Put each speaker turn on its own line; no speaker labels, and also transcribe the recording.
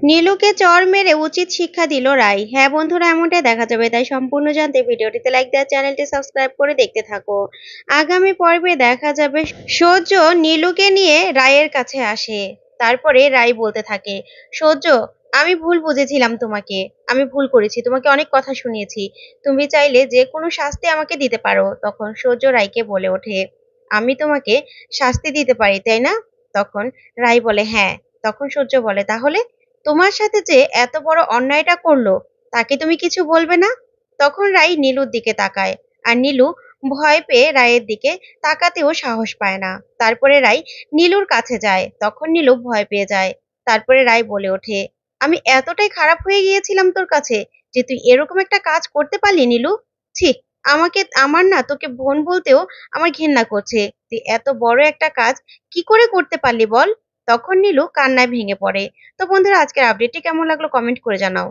নীলুকে চড় মেরে উচিত শিক্ষা দিল রাই। হ্যাঁ বন্ধুরা, এমনটাই দেখা যাবে, তাই সম্পূর্ণ জানতে ভিডিওটিতে লাইক দেওয়া, চ্যানেলটি সাবস্ক্রাইব করে দেখতে থাকো। আগামী পর্বে দেখা যাবে সূর্য নীলুকে নিয়ে রায়ের কাছে আসে। তারপরে রাই বলতে থাকে, সূর্য, আমি ভুল বুঝেছিলাম তোমাকে। আমি ভুল করেছি, তোমাকে অনেক কথা শুনিয়েছি। তুমি চাইলে যে কোনো শাস্তি আমাকে দিতে পারো। তখন সূর্য রাইকে বলে ওঠে, আমি তোমাকে শাস্তি দিতে পারি, তাই না? তখন রাই বলে হ্যাঁ। তখন সূর্য বলে, তাহলে তোমার সাথে যে এত বড় অন্যায়টা করলো তাকে তুমি কিছু বলবে না? তখন রাই নীলুর দিকে তাকায়, আর নীলু ভয় পেয়ে রায়ের দিকে তাকাতেও সাহস পায় না। তারপরে রাই নীলুর কাছে যায়, তখন নীলু ভয় পেয়ে যায়। তারপরে রাই বলে ওঠে, আমি এতটাই খারাপ হয়ে গিয়েছিলাম তোর কাছে যে তুই এরকম একটা কাজ করতে পারলি নীলু? ছি, আমার না তোকে বোন বলতেও আমার ঘেন্না করছে। তুই এত বড় একটা কাজ কি করে করতে পারলি বল? তখন নীলু কান্নায় ভেঙে পড়ে। তো বন্ধুরা, আজকের আপডেটটি কেমন লাগলো কমেন্ট করে জানাও।